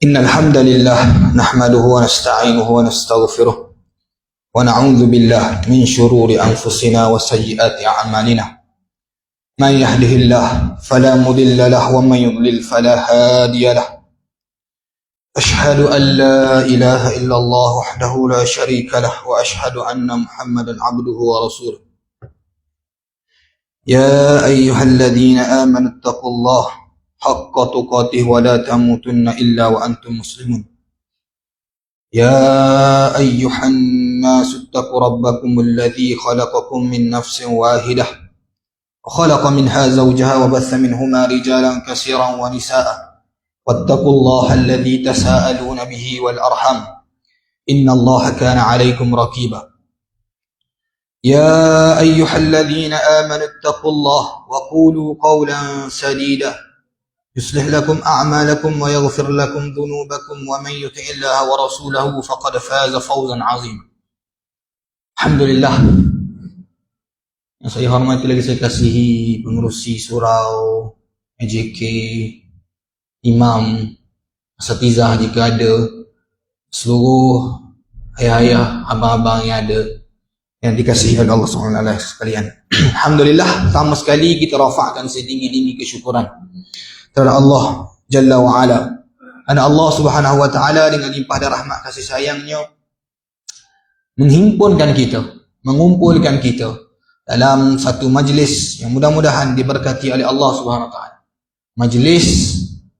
إن الحمد لله نحمده ونستعينه ونستغفره ونعوذ بالله من شرور أنفسنا وسيئات أعمالنا من يهده الله فلا مضل له ومن يضلل فلا هادي له أشهد أن لا إله إلا الله وحده لا شريك له وأشهد أن محمدا عبده ورسوله يا أيها الذين آمنوا اتقوا الله حق تقاته ولا تموتن إلا وأنتم مسلمون يا أيها الناس اتقوا ربكم الذي خلقكم من نفس واحدة وخلق منها زوجها وبث منهما رجالا كثيرا ونساء واتقوا الله الذي تساءلون به والأرحام إن الله كان عليكم رقيبا يا أيها الذين آمنوا اتقوا الله وقولوا قولا سديدا يصلح لكم أعمالكم ويغفر لكم ذنوبكم ومن يطع الله ورسوله فقد فاز فوزا عظيما. Alhamdulillah. Yang saya hormati lagi saya kasihi pengurusi surau, AJK, imam, asatizah jika ada, seluruh ayah-ayah, abang-abang yang ada yang dikasihi oleh Allah SWT sekalian. Alhamdulillah, pertama sekali kita rafa'kan setinggi-tinggi kesyukuran kepada Allah Jalla wa'ala. Karena Allah Subhanahu wa ta'ala dengan limpah dan rahmat kasih sayangnya menghimpunkan kita, mengumpulkan kita dalam satu majlis yang mudah-mudahan diberkati oleh Allah Subhanahu wa ta'ala. Majlis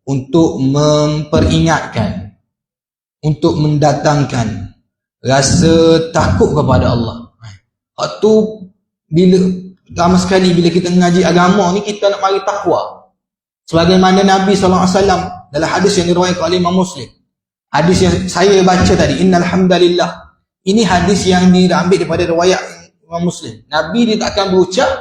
untuk memperingatkan, untuk mendatangkan rasa takut kepada Allah. Waktu bila pertama sekali bila kita mengaji agama ni, kita nak mari takwa. Sebagaimana Nabi SAW dalam hadis yang diriwayatkan oleh Imam Muslim, hadis yang saya baca tadi, innal hamdalillah, ini hadis yang diambil daripada riwayat Imam Muslim. Nabi dia tak akan berucap,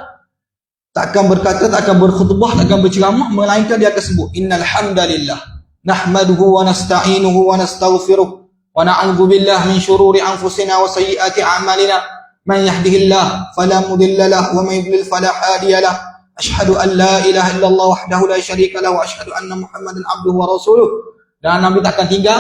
tak akan berkata, tak akan berkhutbah, tak akan berceramah, melainkan dia akan sebut innal hamdalillah nahmaduhu wa nasta'inuhu wa nastaghfiruh wa na'udzu billahi min shururi anfusina wa sayyiati a'malina man yahdihillahu fala mudilla lahu wa man yudlil fala hadiya lahu asyhadu an la ilaha illallah wahdahu la syarika lahu wa asyhadu anna muhammadan abduhu wa rasuluh. Dan Nabi tak akan tinggal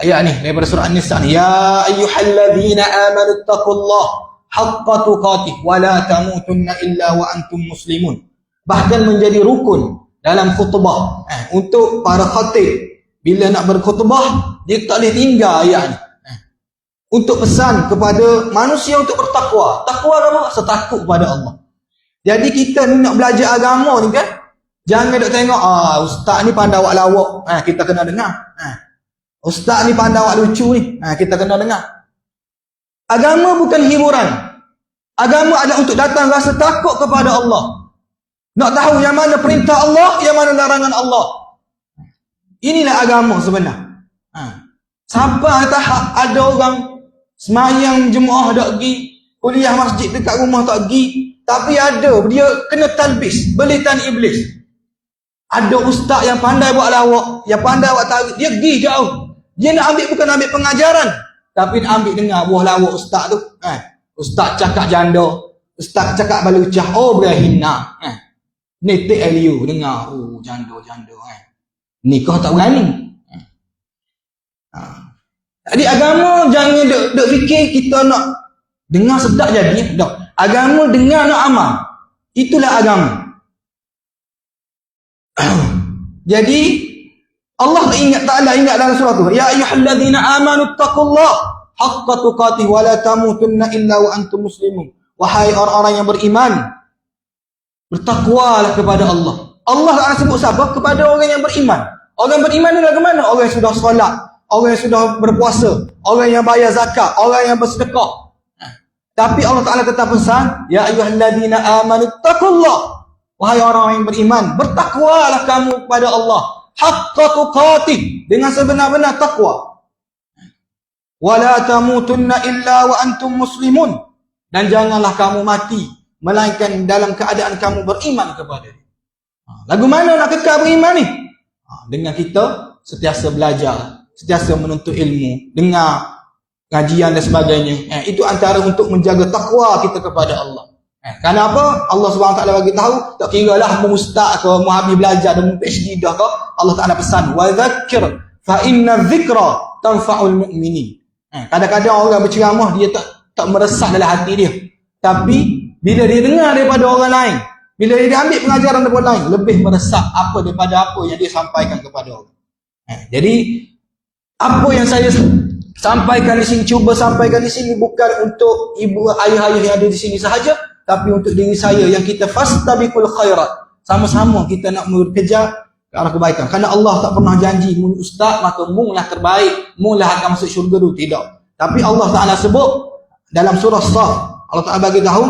ayat ni daripada surah An-Nisa ni, ya ayyuhalladzina amanu taqullaha haqqa tuqatih wa la tamutunna illa wa antum muslimun. Bahkan menjadi rukun dalam khutbah untuk para khatib bila nak berkhutbah, dia tak boleh tinggal ayat ni untuk pesan kepada manusia untuk bertakwa. Takwa apa? Setakut kepada Allah. Jadi kita ni nak belajar agama ni kan, jangan duk tengok ustaz ni pandai awak lawak, kita kena dengar. Ustaz ni pandai awak lucu ni, kita kena dengar. Agama bukan hiburan. Agama adalah untuk datang rasa takut kepada Allah. Nak tahu yang mana perintah Allah, yang mana larangan Allah. Inilah agama sebenar. Sampai ada orang semayang jemaah tak pergi, kuliah masjid dekat rumah tak pergi, tapi ada dia kena talbis, belitan iblis. Ada ustaz yang pandai buat lawak, yang pandai buat tarik, dia pergi jauh. Dia nak ambil bukan ambil pengajaran, tapi nak ambil dengar buah lawak ustaz tu. Ustaz cakap janda, ustaz cakap balucah, boleh hina. Netik Eliu dengar, janda-janda. Nikah tak berani. Jadi agama jangan duk fikir kita nak dengar sedap jadi. Tak. Agama dengar nak amal. Itulah agama. Jadi Allah ingat dalam surah tu, ya ayyuhalladzina amanu taqullaha haqqa tuqatih wa la tamutunna illa wa antum muslimun. Wahai orang-orang yang beriman, bertakwalah kepada Allah. Allah akan sebut siapa? Kepada orang yang beriman. Orang beriman adalah ke mana? Orang yang sudah solat, orang yang sudah berpuasa, orang yang bayar zakat, orang yang bersedekah. Tapi Allah Ta'ala tetap pesan, ya ayyuhalladzina amanu taqullaha. Wahai orang yang beriman, bertakwalah kamu kepada Allah. Haqqa tuqatih, dengan sebenar-benar takwa. Wa la tamutunna illa wa antum muslimun. Dan janganlah kamu mati, melainkan dalam keadaan kamu beriman kepada dia. Lagu mana nak kekal beriman ni? Dengan kita sentiasa belajar, sentiasa menuntut ilmu, dengar kajian dan sebagainya. Itu antara untuk menjaga takwa kita kepada Allah. Kerana apa? Allah SWT bagi tahu, tak kira lah mu ustaz ke, mu habis belajar dan mu PhD dah ke, Allah Ta'ala pesan, wa dzakir fa inna dzikra tanfa'ul mu'minin. Kadang-kadang orang berceramah dia tak meresap dalam hati dia. Tapi bila dia dengar daripada orang lain, bila dia ambil pengajaran daripada lain, lebih meresap apa daripada apa yang dia sampaikan kepada orang. Jadi apa yang saya sampaikan di sini, cuba sampaikan di sini bukan untuk ibu ayah-ayah yang ada di sini sahaja, tapi untuk diri saya yang kita fastabiqul khairat. Sama-sama kita nak bekerja ke arah kebaikan. Kerana Allah tak pernah janji mu ustaz maka mu lah terbaik, mu lah akan masuk syurga tu, tidak. Tapi Allah Taala sebut dalam surah Shaf, Allah Taala bagi tahu,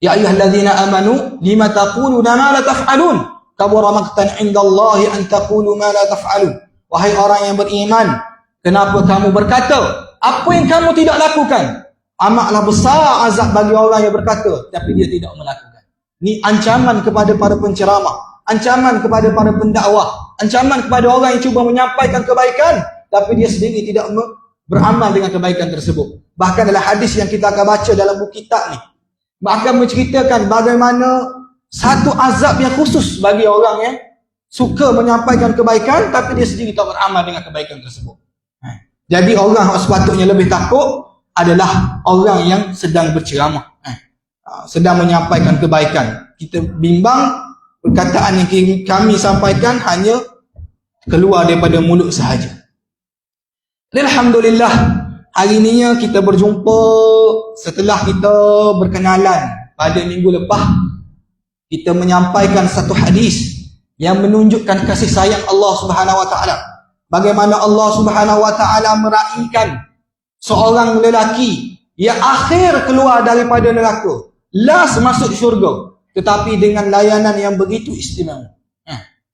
ya ayyuhallazina amanu lima taquluna ma la taf'alun kabura maqtan 'indallahi an taqulu ma la taf'alun. Wahai orang yang beriman, kenapa kamu berkata apa yang kamu tidak lakukan? Amatlah besar azab bagi orang yang berkata tapi dia tidak melakukan. Ni ancaman kepada para penceramah, ancaman kepada para pendakwah, ancaman kepada orang yang cuba menyampaikan kebaikan tapi dia sendiri tidak beramal dengan kebaikan tersebut. Bahkan dalam hadis yang kita akan baca dalam buku kitab ni, bahkan menceritakan bagaimana satu azab yang khusus bagi orang yang suka menyampaikan kebaikan tapi dia sendiri tak beramal dengan kebaikan tersebut. Jadi orang yang sepatutnya lebih takut adalah orang yang sedang berceramah, sedang menyampaikan kebaikan. Kita bimbang perkataan yang kami sampaikan hanya keluar daripada mulut sahaja. Alhamdulillah, hari ini kita berjumpa setelah kita berkenalan pada minggu lepas. Kita menyampaikan satu hadis yang menunjukkan kasih sayang Allah Subhanahu Wa Taala. Bagaimana Allah Subhanahu Wa Taala meraihkan seorang lelaki yang akhir keluar daripada neraka, last masuk syurga, tetapi dengan layanan yang begitu istimewa.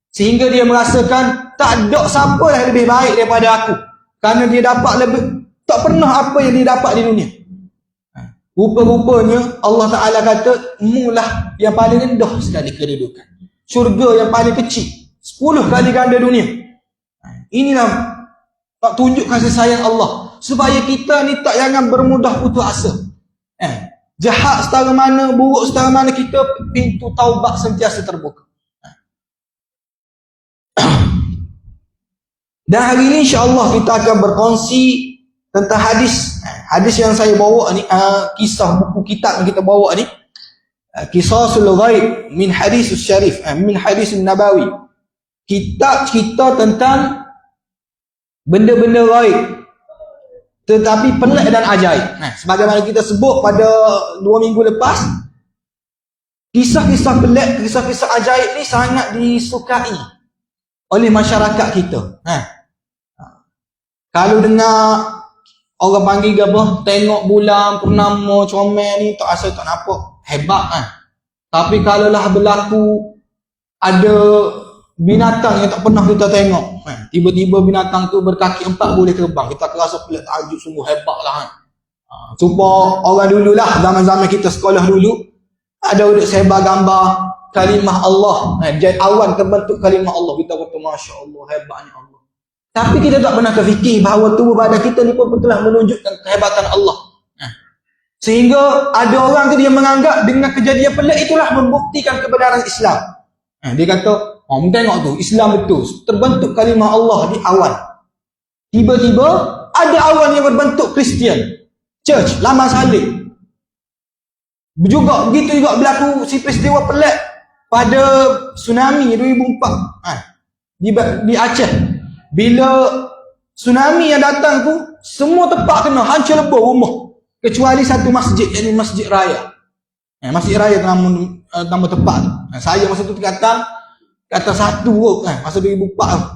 Sehingga dia merasakan tak ada siapa yang lebih baik daripada aku. Kerana dia dapat lebih, tak pernah apa yang dia dapat di dunia. Rupa-rupanya Allah Ta'ala kata, mulah yang paling rendah sekali kedudukan. Syurga yang paling kecil, 10 kali ganda dunia. Inilah tak tunjuk kasih sayang Allah, supaya kita ni tak jangan bermudah putus asa. Jahat setara mana, buruk setara mana, kita pintu taubat sentiasa terbuka. Dan hari ini insya-Allah kita akan berkongsi tentang hadis. Hadis yang saya bawa ni, kisah buku kitab yang kita bawa ni, Qisasul Ghaib min Hadis Syarif, min Hadis Nabawi. Kitab cerita tentang benda-benda ghaib tetapi pelik dan ajaib. Sebagaimana kita sebut pada 2 minggu lepas, kisah-kisah pelik, kisah-kisah ajaib ni sangat disukai oleh masyarakat kita. Kalau dengar orang panggil apa, tengok bulan purnama comel ni, tak rasa tak nampak hebat kan. Tapi kalau lah berlaku ada binatang yang tak pernah kita tengok, tiba-tiba binatang tu berkaki 4 boleh terbang, kita akan rasa pelik, takjub, sungguh hebat lah kan. Supaya orang dulu lah, zaman-zaman kita sekolah dulu, ada uduk sebar gambar kalimah Allah, jadi awan terbentuk kalimah Allah, kita kata Masya Allah, hebatnya Allah. Tapi kita tak pernah terfikir bahawa tubuh badan kita ni pun telah menunjukkan kehebatan Allah. Sehingga ada orang tu dia menganggap dengan kejadian pelik itulah membuktikan kebenaran Islam. Dia kata, tengok tu, Islam betul, terbentuk kalimah Allah di awan. Tiba-tiba ada awan yang berbentuk Kristian, Church, laman salib. Begitu juga berlaku si peristiwa pelik pada tsunami 2004 di Aceh. Bila tsunami yang datang tu, semua tempat kena hancur lebur rumah, kecuali satu masjid, iaitu Masjid Raya. Masjid Raya nama tempat tu. Saya masa tu kata satu kot, masa 2004 tu.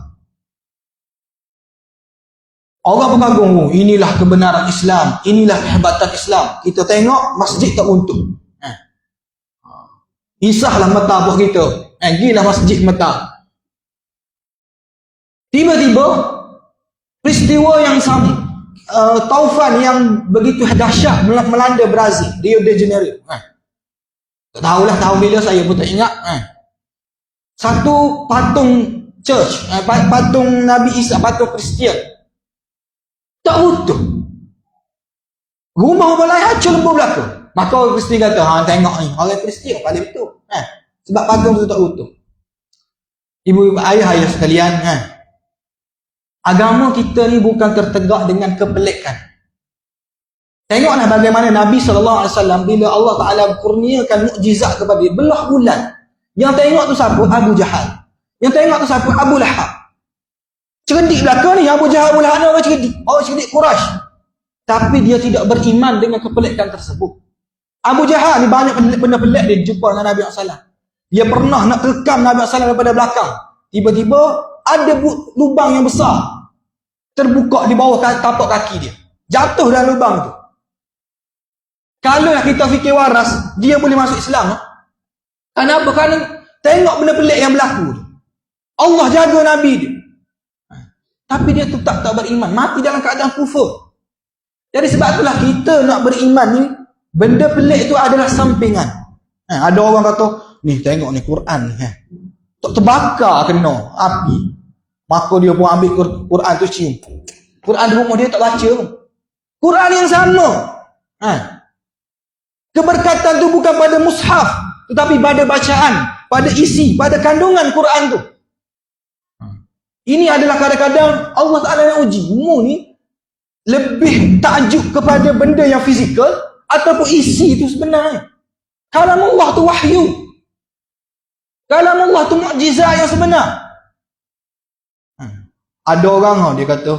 Orang pun kagum, inilah kebenaran Islam, inilah kehebatan Islam. Kita tengok masjid tak runtuh. Isahlah mata buat kita. Gilah masjid mata. Tiba-tiba peristiwa yang sama, taufan yang begitu dahsyat melanda Brazil, Rio de Janeiro. Tak tahulah tahun bila, saya pun tak ingat. Satu patung church, patung Nabi Isa, patung Kristian, tak utuh. Rumah orang lain hancur lebur belakang. Maka orang Kristian kata, tengok ni, orang Kristian paling betul. Sebab patung tu tak utuh. Ibu-ibu, ayah-ayah sekalian, agama kita ni bukan tertegak dengan kepelikan. Tengoklah bagaimana Nabi SAW bila Allah Ta'ala kurniakan mukjizat kepada dia, belah bulan. Yang tengok tu siapa? Abu Jahal. Yang tengok tu siapa? Abu Lahab. Cerdik belakang ni, Abu Jahal, Abu Lahab ni orang cerdik. Orang cerdik Quraisy. Tapi dia tidak beriman dengan kepelikan tersebut. Abu Jahal ni banyak benda pelik dia jumpa dengan Nabi SAW. Dia pernah nak kekam Nabi SAW daripada belakang. Tiba-tiba ada lubang yang besar terbuka di bawah tapak kaki dia. Jatuh dalam lubang tu. Kalau kita fikir waras, dia boleh masuk Islam. Kenapa? Kerana tengok benda pelik yang berlaku. Allah jaga Nabi dia. Tapi dia tetap tak beriman. Mati dalam keadaan kufur. Jadi sebab itulah kita nak beriman ni, benda pelik itu adalah sampingan. Ada orang kata, ni tengok ni Quran ni. Tak terbakar kena api. Maka dia pun ambil Quran tu cium. Quran di rumah dia tak baca pun. Quran yang sama. Keberkatan tu bukan pada mushaf, tetapi pada bacaan, pada isi, pada kandungan Quran tu. Ini adalah kadang-kadang Allah Ta'ala yang uji. Umur ni lebih takjub kepada benda yang fizikal ataupun isi itu sebenarnya. Kalam Allah tu wahyu. Kalam Allah tu mukjizat yang sebenar. Ada orang dia kata,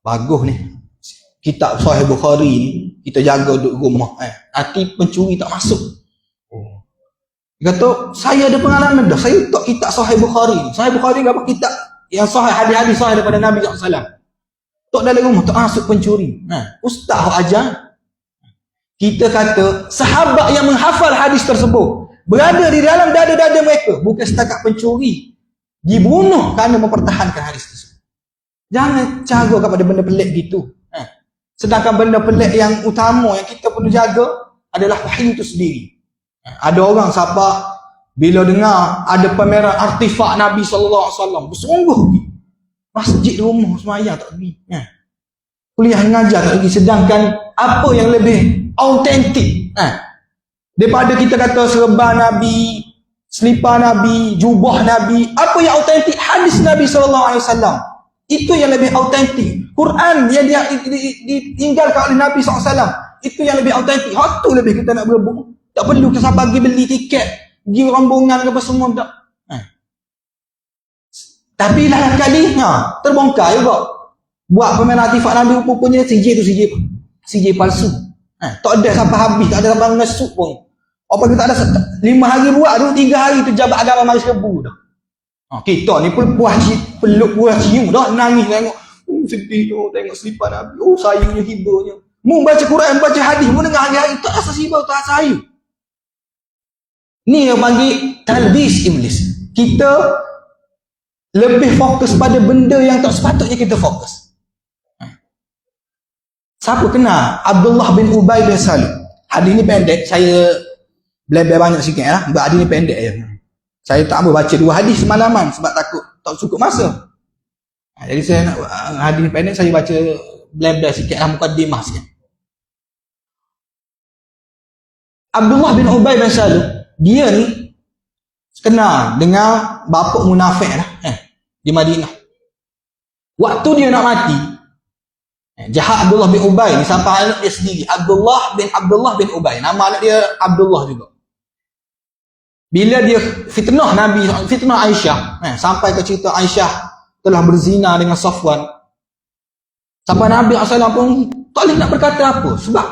bagus ni kitab Sahih Bukhari ni kita jaga duduk rumah. Hati pencuri tak masuk. Dia kata, saya ada pengalaman dah. Saya letak kitab Sahih Bukhari ni. Sahih Bukhari ni apa? Kitab yang sahih, hadis-hadis sahih daripada Nabi SAW. Tok dalam rumah tak masuk pencuri. Ustaz ajar. Kita kata sahabat yang menghafal hadis tersebut berada di dalam dada-dada mereka, bukan setakat pencuri dibunuh kerana mempertahankan hadis tersebut. Jangan cara kepada benda pelik gitu. Sedangkan benda pelik yang utama yang kita perlu jaga adalah wahyu itu sendiri. Ada orang siapa bila dengar ada pameran artifak Nabi SAW, bersungguh pergi masjid di rumah semayang tak pergi. Kuliah mengajar tak pergi. Sedangkan apa yang lebih autentik daripada kita kata serban Nabi, selipar Nabi, jubah Nabi, apa yang autentik? Hadis Nabi SAW. Itu yang lebih autentik. Quran yang ditinggalkan oleh Nabi SAW, itu yang lebih autentik. Hak tu lebih kita nak berebut. Tak perlu kita pergi beli tiket, pergi rombongan ke apa semua tak. Tapi lain kali terbongkar juga. Buat pameran artifak Nabi, rupanya CJ palsu. Tak ada sampai habis, tak ada sampai ngesuk pun. Apa kita ada 5 hari buat tu, 3 hari tu jabat agama mari serbu dah. Kita ni pun peluk puas cium dah, nangis tengok. Sedih tengok selipar Nabi. Sayangnya hibanya. Mu baca Quran, baca hadis, mu dengar hari-hari tak rasa hibah, tak rasa sayu. Ni yang panggil talbis iblis. Kita lebih fokus pada benda yang tak sepatutnya kita fokus. Siapa kenal Abdullah bin Ubay bin Salul? Hadis ni pendek, saya belajar banyak sikit lah. Sebab hadis ni pendek je. Saya tak mau baca 2 hadis semalaman sebab takut tak cukup masa. Jadi saya nak hadis ni pendek, saya baca belajar sikit lah, mukadimah sikit. Abdullah bin Ubay bin Salul, dia ni kenal dengan bapa munafik lah di Madinah. Waktu dia nak mati, jahat Abdullah bin Ubay ni sampai anak dia sendiri, Abdullah bin Ubay, nama anak dia Abdullah juga. Bila dia fitnah Nabi, fitnah Aisyah, sampai ke cerita Aisyah telah berzina dengan Safwan, sampai Nabi SAW pun tak boleh nak berkata apa, sebab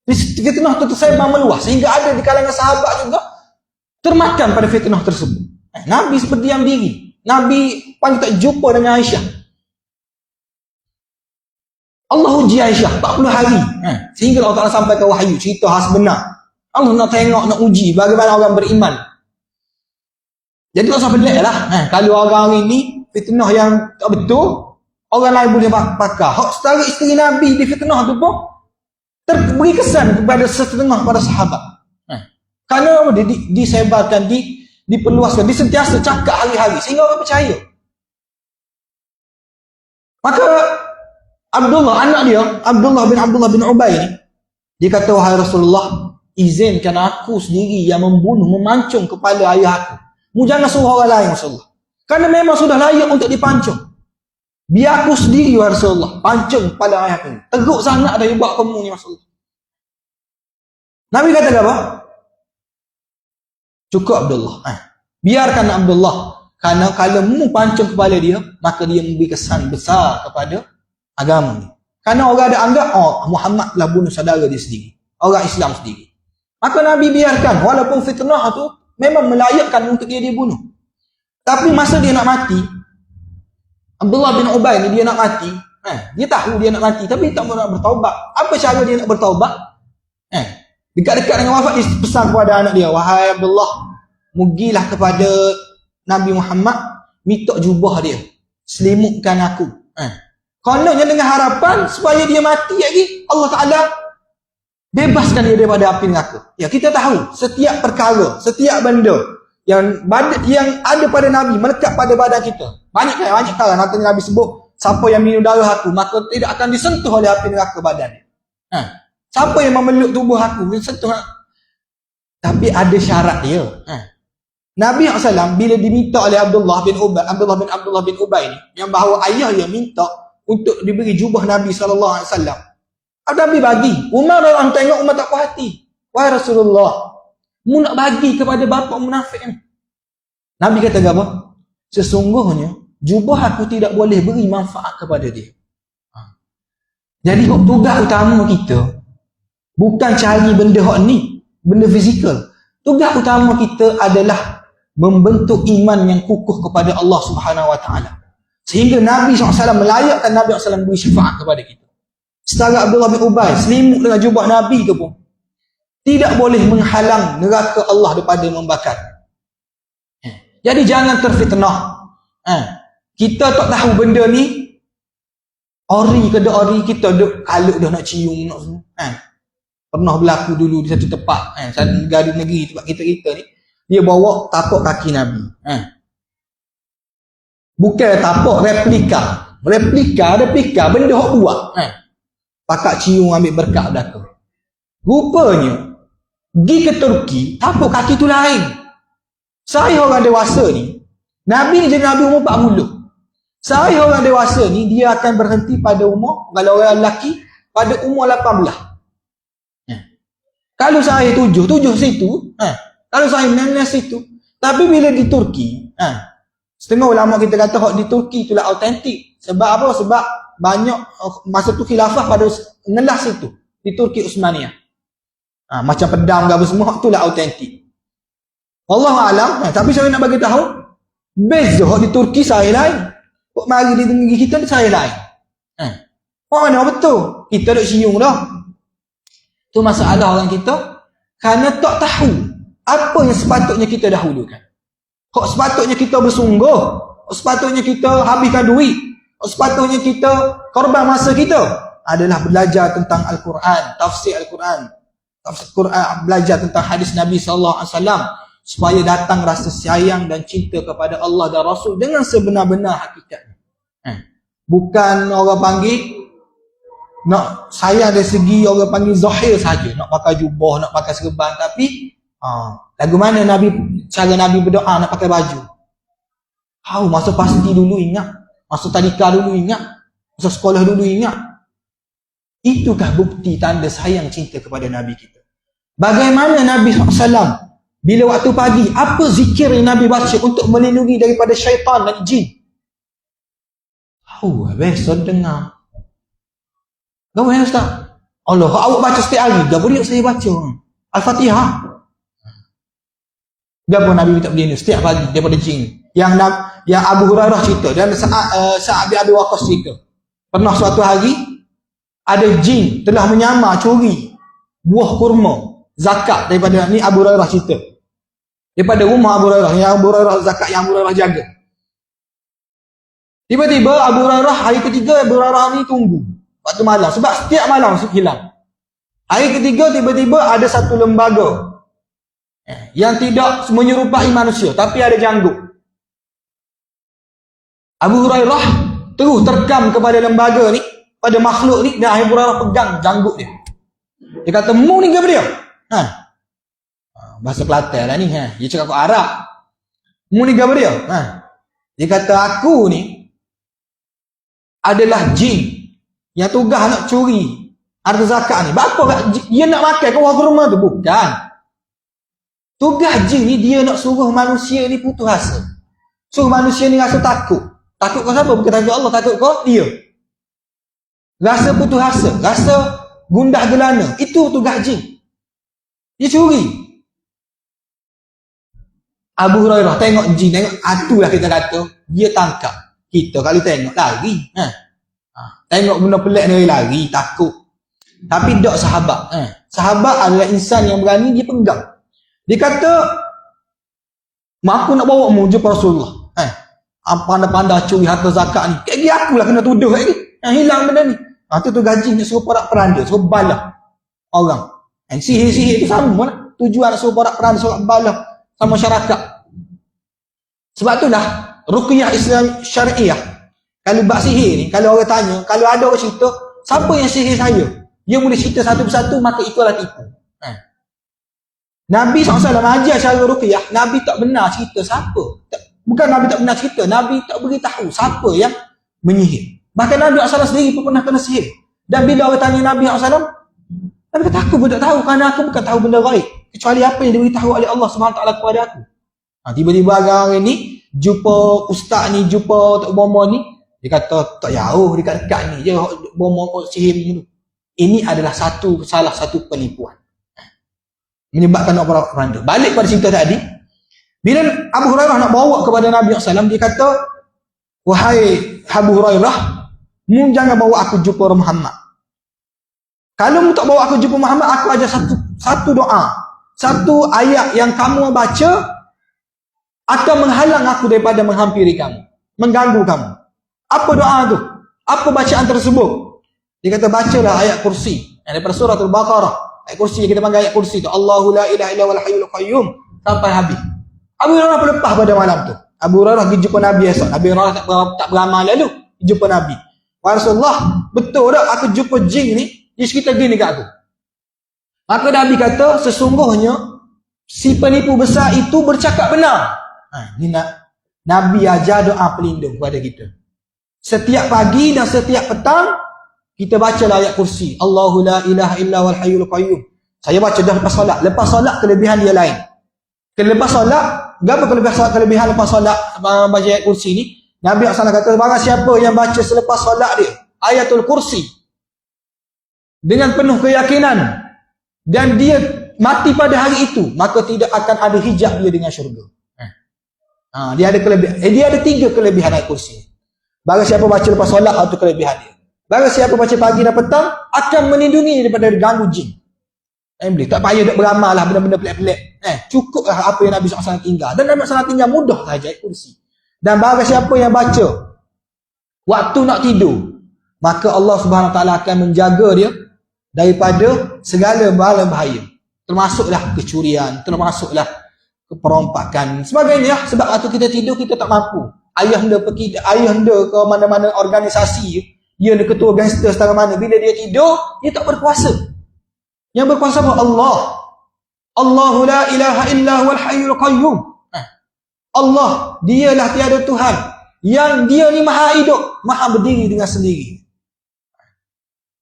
fitnah itu tersebar meluas sehingga ada di kalangan sahabat juga termakan pada fitnah tersebut. Nabi berdiam diri. Nabi paling tak jumpa dengan Aisyah. Allah uji Aisyah 40 hari. Sehingga Allah Ta'ala sampai ke wahyu, cerita khas benar. Allah nak tengok, nak uji bagaimana orang beriman. Jadi tak usah pelik lah. Kalau orang ini fitnah yang tak betul, orang lain boleh pakar. Hak setara isteri Nabi di fitnah tu pun beri kesan kepada setengah pada sahabat. Kerana disebarkan, diperluaskan, disentiasa cakap hari-hari sehingga orang percaya. Maka Abdullah, anak dia, Abdullah bin Ubay ni, dia kata, wahai Rasulullah, izinkan aku sendiri yang membunuh, memancung kepala ayah aku. Mu jangan suruh orang lain, Rasulullah. Kerana memang sudah layak untuk dipancung. Biar aku sendiri, ya Rasulullah, pancung kepala ayah aku. Teruk sangat dah buat kamu ni, Rasulullah. Nabi kata apa? Cukup Abdullah. Biarkan Abdullah. Kerana kalau mu pancung kepala dia, maka dia memberi kesan besar kepada agama ni. Kerana orang ada anggap, Muhammad telah bunuh saudara dia sendiri. Orang Islam sendiri. Maka Nabi biarkan. Walaupun fitnah tu memang melayakkan untuk dia dibunuh. Tapi masa dia nak mati, Abdullah bin Ubay ni dia nak mati. Dia tahu dia nak mati, tapi tak nak bertaubat. Apa cara dia nak bertaubat? Dekat-dekat dengan wafat, dia pesan kepada anak dia, wahai Abdullah, mugilah kepada Nabi Muhammad, minta jubah dia, selimutkan aku. Kononnya dengan harapan supaya dia mati lagi, Allah Ta'ala bebaskan dia daripada api neraka. Ya, kita tahu setiap perkara, setiap benda yang ada pada Nabi melekat pada badan kita. Banyak kali nanti Nabi sebut, siapa yang minum darah aku, maka tidak akan disentuh oleh api neraka badan dia. Siapa yang memeluk tubuh aku, disentuh. Tapi ada syarat dia. Nabi SAW bila diminta oleh Abdullah bin Ubay ni, yang bahawa ayah yang minta untuk diberi jubah Nabi SAW, Nabi bagi. Umar orang tengok, Umar tak puas hati. Wahai Rasulullah, mu nak bagi kepada bapa munafik ni. Nabi kata apa? Sesungguhnya jubah aku tidak boleh beri manfaat kepada dia. Jadi tugas utama kita bukan cari benda hak ni, benda fizikal. Tugas utama kita adalah membentuk iman yang kukuh kepada Allah Subhanahu Wa Taala. Sehingga Nabi SAW melayakkan Nabi SAW beri syafaat kepada kita. Setara Abdullah bin Ubay selimut dengan jubah Nabi tu pun tidak boleh menghalang neraka Allah daripada membakar. Jadi jangan terfitnah. Kita tak tahu benda ni ori ke dak ori, kita duk kalut dah nak cium nak semua. Pernah berlaku dulu di satu tempat, satu negeri tempat kita ni, dia bawa tapak kaki Nabi. Bukan tapak replika benda hok buat. Pakat cium ambil berkat belakang. Rupanya pergi ke Turki, tapak kaki tu lain. Saya orang dewasa ni, Nabi ni jadi Nabi umur 40. Saya orang dewasa ni, dia akan berhenti pada umur, kalau orang lelaki, pada umur 18. Kalau saya 7 situ, kalau saya 9 situ. Tapi bila di Turki, setengah ulama kita kata hak di Turki itulah autentik. Sebab apa? Sebab banyak masa tu khilafah pada ngelas situ di Turki Utsmaniyah. Macam pedang ke apa semua, hak itulah autentik. Wallahualam, tapi saya nak bagi tahu beza hak di Turki saya lain. Kok mari di negeri kita saya lain. Mana betul? Kita duk siung dah. Tu masalah orang kita kerana tak tahu apa yang sepatutnya kita dahulukan. Kok sepatutnya kita bersungguh, sepatutnya kita habiskan duit, sepatutnya kita korban masa kita adalah belajar tentang Al-Quran, tafsir Al-Quran, belajar tentang hadis Nabi SAW, supaya datang rasa sayang dan cinta kepada Allah dan Rasul dengan sebenar-benar hakikatnya. Bukan orang panggil nak sayang dari segi orang panggil zahir saja, nak pakai jubah, nak pakai serban, tapi lagu mana Nabi, cara Nabi berdoa nak pakai baju. Masa pasti dulu ingat, masa tadika dulu ingat, masa sekolah dulu ingat. Itukah bukti tanda sayang cinta kepada Nabi kita. Bagaimana Nabi SAW bila waktu pagi, apa zikir yang Nabi baca untuk melindungi daripada syaitan dan jin? Besok dengar. Gapo ya Ustaz? Allah, awak baca setiap hari. Gapo dia saya baca? Al-Fatihah. Gapo Nabi minta berlindung setiap pagi daripada jin? Yang Abu Hurairah cerita dan Sa'ad bin Abi Waqqas cerita. Pernah suatu hari ada jin telah menyamar curi buah kurma zakat daripada ni. Abu Hurairah cerita daripada rumah Abu Hurairah, yang Abu Hurairah zakat, yang Abu Hurairah jaga. Tiba-tiba Abu Hurairah hari ketiga, Abu Hurairah ni tunggu waktu malam, sebab setiap malam hilang. Hari ketiga tiba-tiba ada satu lembaga yang tidak menyerupai manusia, tapi ada janggut. Abu Hurairah terus terkam kepada lembaga ni, pada makhluk ni, dan Abu Hurairah pegang janggut dia. Dia kata, mu ni ke dia? Bahasa Kelantan lah ni. Dia cakap kat Arab. Mu ni gambar dia. Dia kata aku ni adalah jin yang tugas nak curi harta zakat ni. Bapa dia nak makan ke orang rumah tu? Bukan. Tugas jin ni dia nak suruh manusia ni putus asa. Suruh manusia ni rasa takut. Takut kau siapa? Bukan takut Allah, takut kau dia. Rasa putus asa, rasa gundah gelana. Itu tugas jin. Dia curi. Abu Hurairah tengok jin, tengok atulah kita kata, dia tangkap. Kita kali tengok lari. Tengok benda pelik ni lari, takut. Tapi tak sahabat. Sahabat adalah insan yang berani, dia pegang. Dia kata, aku nak bawa mu jumpa Rasulullah. Pandai-pandai curi harta zakat ni. Kayak dia akulah kena tuduh lagi. Hilang benda ni. Tu gaji nak suruh porak-peranda, suruh balah orang. Sihir-sihir tu sama lah. Tujuan nak suruh porak-peranda, suruh balah sama masyarakat. Sebab itulah ruqyah Islam syariah. Kalau bab sihir ni, kalau orang tanya, kalau ada orang cerita, siapa yang sihir saya? Dia boleh cerita satu persatu, maka itulah tipu. Nabi SAW ajar cara ruqyah, Nabi tak benar cerita siapa. Bukan Nabi tak benar cerita, Nabi tak beritahu siapa yang menyihir. Bahkan Nabi SAW sendiri pun pernah kena sihir. Dan bila orang tanya Nabi SAW, Nabi kata, aku pun tak tahu kerana aku bukan tahu benda gaib. Kecuali apa yang diberitahu oleh Allah SWT kepada aku. Tiba-tiba hari ni, jumpa ustaz ni, jumpa Tok Bomo ni, dia kata, tak jauh, dekat-dekat ni je, Bomo kau sihir ni. Ini adalah salah satu penipuan. Menyebabkan nak beranda. Balik pada cerita tadi, bila Abu Hurairah nak bawa kepada Nabi SAW, dia kata, wahai Abu Hurairah, mu jangan bawa aku jumpa Muhammad. Kalau mu tak bawa aku jumpa Muhammad, aku ajar satu doa. Satu ayat yang kamu baca akan menghalang aku daripada menghampiri kamu, mengganggu kamu. Apa doa tu? Apa bacaan tersebut? Dia kata, bacalah ayat kursi. Daripada surah Al-Baqarah. Ayat kursi yang kita panggil ayat kursi tu. Allahu la ilaha illa wal hayyul qayyum. Sampai habis. Abu Hurairah pun lepas pada malam tu. Abu Hurairah pergi jumpa Nabi esok. Nabi Hurairah tak beramal lalu. Jumpa Nabi. Wa Rasulullah, betul tak aku jumpa jin ni? Dia cerita gini kat aku. Maka Nabi kata, sesungguhnya si penipu besar itu bercakap benar. Ni Nabi ajar doa pelindung kepada kita. Setiap pagi dan setiap petang, kita bacalah ayat kursi. Allahu la ilaha illa wal hayyul qayyum. Saya baca dah lepas solat. Lepas solat kelebihan dia lain. Lepas solat, berapa kelebihan lepas solat baca ayat kursi ni? Nabi SAW kata, barang siapa yang baca selepas solat dia ayatul kursi dengan penuh keyakinan dan dia mati pada hari itu, maka tidak akan ada hijab dia dengan syurga. Dia ada kelebihan. Dia ada 3 kelebihan ayat kursi. Barang siapa baca lepas solat, itu kelebihan dia. Barang siapa baca pagi dan petang, akan melindungi daripada ganggu jin. Tak payah nak beramal lah benda-benda pelik-pelik. Cukuplah apa yang Nabi SAW tinggal. Dan Nabi SAW tinggal mudah saja ayat kursi. Dan barang siapa yang baca waktu nak tidur, maka Allah Subhanahu Wa Taala akan menjaga dia daripada segala bala bahaya. Termasuklah kecurian, termasuklah keperompakan, sebagainya. Sebab waktu kita tidur kita tak mampu. Ayahanda ke mana-mana organisasi, dia ada ketua gangster setara mana, bila dia tidur, dia tak berkuasa. Yang berkuasa apa? Allah. Allahu la ilaha illa huwal hayyul qayyum. Allah, dialah tiada Tuhan. Yang dia ni maha hidup, maha berdiri dengan sendiri.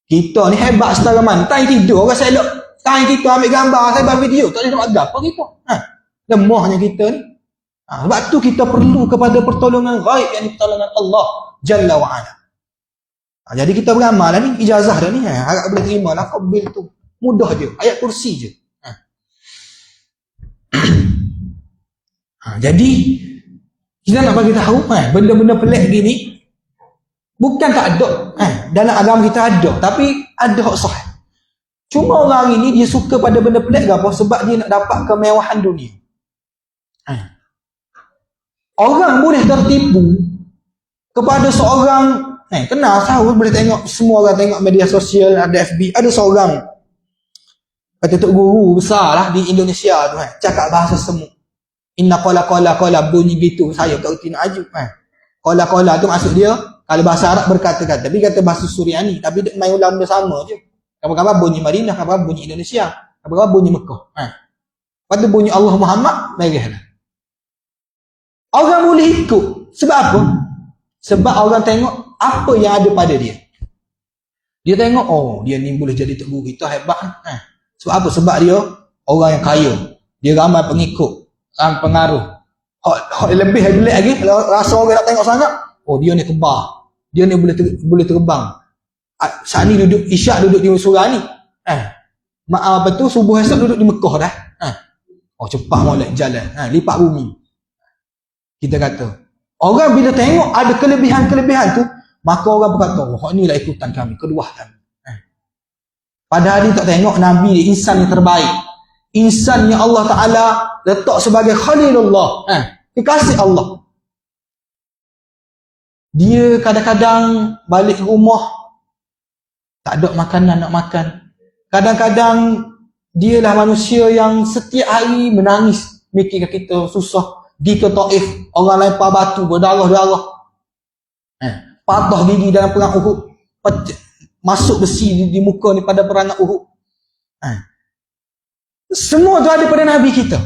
Kita ni hebat setara mana. Time tidur, orang selok. Time kita ambil gambar, saya buat video. Tak boleh nak buat apa kita. Lemahnya kita ni. Sebab tu kita perlu kepada pertolongan ghaib, yang pertolongan Allah Jalla wa'ala. Jadi kita beramal lah ni, ijazah dah ni. Harap boleh terima lah, qabil tu. Mudah je, ayat kursi je. Jadi kita nak bagi tahu benda-benda pelik gini bukan tak ada. Dalam agama kita ada, tapi ada hak sahih. Cuma orang ini dia suka pada benda pelik ke apa? Sebab dia nak dapat kemewahan dunia. Orang boleh tertipu kepada seorang, kenal tahu, boleh tengok, semua orang tengok media sosial, ada FB, ada seorang kata tok guru besar lah di Indonesia tu, cakap bahasa semu. Inna qala bunyi gitu. Saya tak reti nak ajuk. Qala tu maksud dia, kalau bahasa Arab berkata-kata, tapi kata bahasa Suryani, tapi dia main ulang benda sama je. Kabar-kabar bunyi Madinah, kabar bunyi Indonesia, kabar bunyi Mekah. Lepas tu bunyi Allah Muhammad, merahlah. Orang boleh ikut. Sebab apa? Sebab orang tengok apa yang ada pada dia. Dia tengok, oh dia ni boleh jadi tok guru kita, hebat. Sebab apa? Sebab dia orang yang kaya. Dia ramai pengikut, ramai pengaruh. Lebih lagi, kalau rasa orang nak tengok sangat, oh dia ni kebal. Dia ni boleh terbang. Saat ni duduk, Isyak duduk di surga ni. Apa tu, subuh esok duduk di Mekah dah. Oh cepat molek jalan. Lipat bumi. Kita kata, orang bila tengok ada kelebihan-kelebihan tu, maka orang berkata, oh inilah ikutan kami, kedua kami. Padahal dia tak tengok Nabi dia insan yang terbaik. Insan yang Allah Ta'ala letak sebagai Khalilullah. Kekasih Allah. Dia kadang-kadang balik ke rumah, tak ada makanan nak makan. Kadang-kadang dialah manusia yang setiap hari menangis, mikirkan kita susah. Pergi ke Taif, orang lempar batu, berdarah-darah. Patah gigi dalam perang Uhud. Masuk besi di muka ni pada perang Uhud. Semua tu ada pada Nabi kita.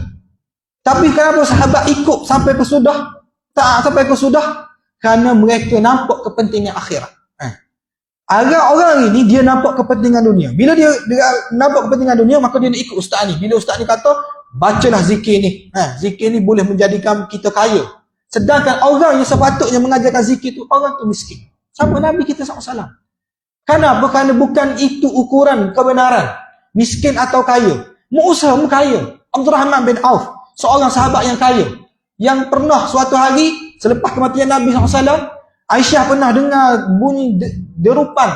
Tapi kenapa sahabat ikut sampai ke sudah? Tak sampai ke sudah? Kerana mereka nampak kepentingan akhirat. Orang ini dia nampak kepentingan dunia. Bila dia nampak kepentingan dunia, maka dia nak ikut ustaz ni. Bila ustaz ni kata, bacalah zikir ni. Zikir ni boleh menjadikan kita kaya. Sedangkan orang yang sepatutnya mengajarkan zikir tu, orang tu miskin. Sama Nabi kita SAW. Kenapa? Kerana bukan itu ukuran kebenaran. Miskin atau kaya. Mu'usaha kaya. Abdurrahman bin Auf, seorang sahabat yang kaya. Yang pernah suatu hari, selepas kematian Nabi SAW, Aisyah pernah dengar bunyi derupan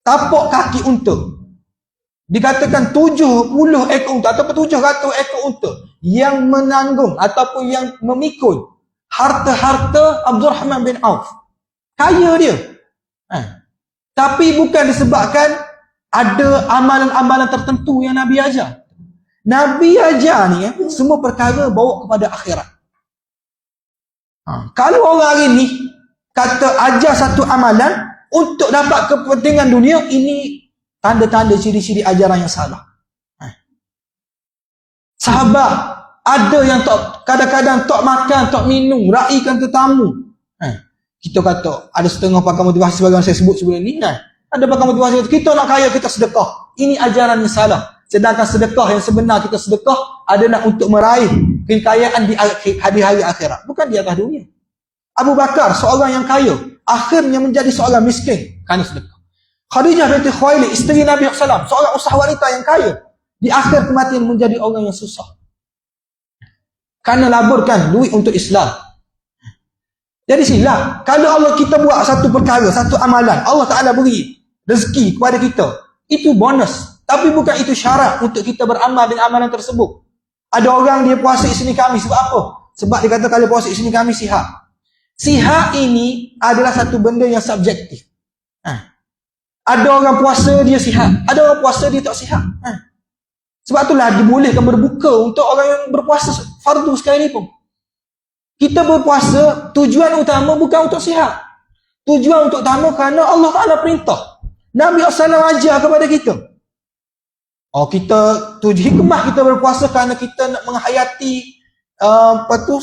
tapak kaki unta. Dikatakan 70 ekor unta ataupun 700 ekor unta yang menanggung ataupun yang memikul harta-harta Abdurrahman bin Auf. Kaya dia. Tapi bukan disebabkan ada amalan-amalan tertentu yang Nabi ajar. Nabi ajar ni semua perkara bawa kepada akhirat. Kalau orang hari ni kata ajar satu amalan untuk dapat kepentingan dunia, ini tanda-tanda ciri-ciri ajaran yang salah. Sahabat ada yang tak, kadang-kadang tak makan, tak minum, raikan tetamu. Kita kata ada setengah pakar motivasi sebagaimana saya sebut sebelum ni. Ada pakar motivasi kita nak kaya, kita sedekah. Ini ajaran yang salah. Sedangkan sedekah yang sebenar, kita sedekah adalah untuk meraih kekayaan di hari-hari akhirat, bukan di atas dunia. Abu Bakar, seorang yang kaya, akhirnya menjadi seorang miskin kerana sedekah. Khadijah binti Khuwailid, isteri Nabi SAW, seorang usaha wanita yang kaya, di akhir kematian menjadi orang yang susah. Kerana laburkan duit untuk Islam. Jadi silap. Kalau Allah kita buat satu perkara, satu amalan, Allah Ta'ala beri rezeki kepada kita, itu bonus. Tapi bukan itu syarat untuk kita beramal dengan amalan tersebut. Ada orang dia puasa Isnin Khamis, sebab apa? Sebab dia kata kalau puasa Isnin Khamis sihat. Sihat ini adalah satu benda yang subjektif. Ada orang puasa dia sihat, ada orang puasa dia tak sihat. Sebab itulah dibolehkan berbuka untuk orang yang berpuasa fardu sekalipun. Kita berpuasa, tujuan utama bukan untuk sihat. Tujuan untuk utama kerana Allah Ta'ala perintah. Nabi SAW ajar kepada kita. Kita hikmah kita berpuasa kerana kita nak menghayati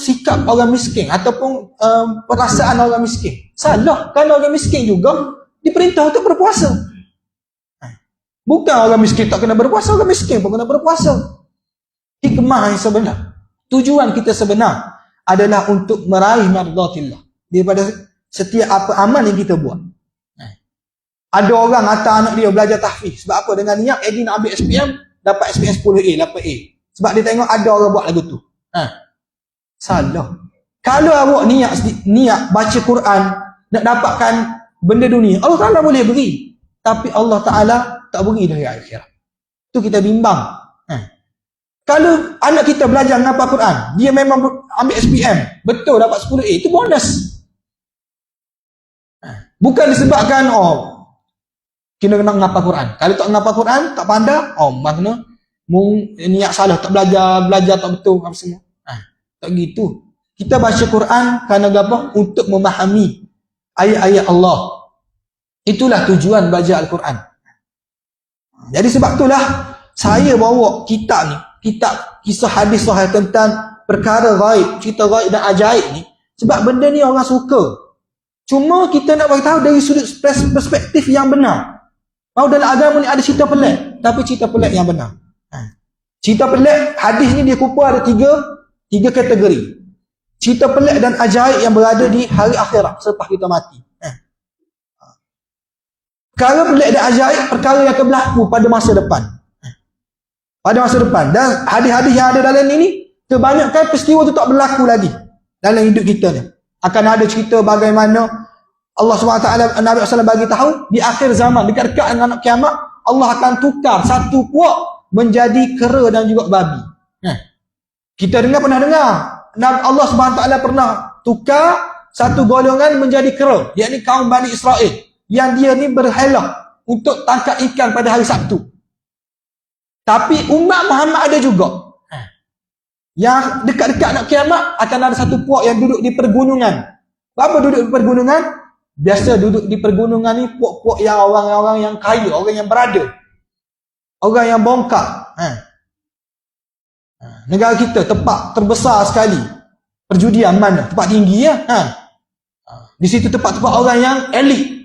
sikap orang miskin ataupun perasaan orang miskin. Salah, kerana orang miskin juga diperintah untuk berpuasa. Bukan orang miskin tak kena berpuasa, orang miskin pun kena berpuasa. Hikmah yang sebenar, tujuan kita sebenar adalah untuk meraih mardatillah daripada setiap apa amal yang kita buat. Ada orang hantar anak dia belajar tahfiz. Sebab apa? Dengan niat Edi nak ambil SPM, dapat SPM 10A, 8A. Sebab dia tengok ada orang buat lagu tu. Salah. Kalau awak niat baca Quran nak dapatkan benda dunia, Allah Ta'ala boleh beri. Tapi Allah Ta'ala tak beri dari akhirat. Tu kita bimbang. Kalau anak kita belajar menghafal Quran, dia memang ambil SPM, betul dapat 10A, itu bonus. Bukan disebabkan kena menghafal Quran. Kalau tak menghafal Quran, tak pandai, makna niat salah, tak belajar tak betul apa semua. Tak gitu. Kita baca Quran kerana apa? Untuk memahami ayat-ayat Allah. Itulah tujuan belajar Al-Quran. Jadi sebab itulah saya bawa kitab ni kitab kisah hadis sahih tentang perkara gaib, cerita gaib dan ajaib ni, sebab benda ni orang suka. Cuma kita nak bagi tahu dari sudut perspektif yang benar. Bahawa dalam agama ni ada cerita pelik, tapi cerita pelik yang benar. Cerita pelik, hadis ni dia kumpul ada tiga kategori. Cerita pelik dan ajaib yang berada di hari akhirat selepas kita mati. Perkara pelik dan ajaib, perkara yang akan berlaku pada masa depan. Pada masa depan. Dan hadis-hadis yang ada dalam ini, kebanyakan peristiwa itu tak berlaku lagi dalam hidup kita ni. Akan ada cerita bagaimana Allah SWT, Nabi SAW bagi tahu di akhir zaman, dekat-dekat dengan kiamat, Allah akan tukar satu puak menjadi kera dan juga babi. Kita pernah dengar Allah SWT pernah tukar satu golongan menjadi kera, iaitu kaum Bani Israel, yang dia ni berhelah untuk tangkap ikan pada hari Sabtu. Tapi umat Muhammad ada juga yang dekat-dekat nak kiamat akan ada satu puak yang duduk di pergunungan. Apa duduk di pergunungan? Biasa duduk di pergunungan ni puak-puak yang orang-orang yang kaya, orang yang berada, orang yang bongkak. Negara kita tempat terbesar sekali perjudian mana? Tempat tinggi ya. Di situ tempat-tempat orang yang elit.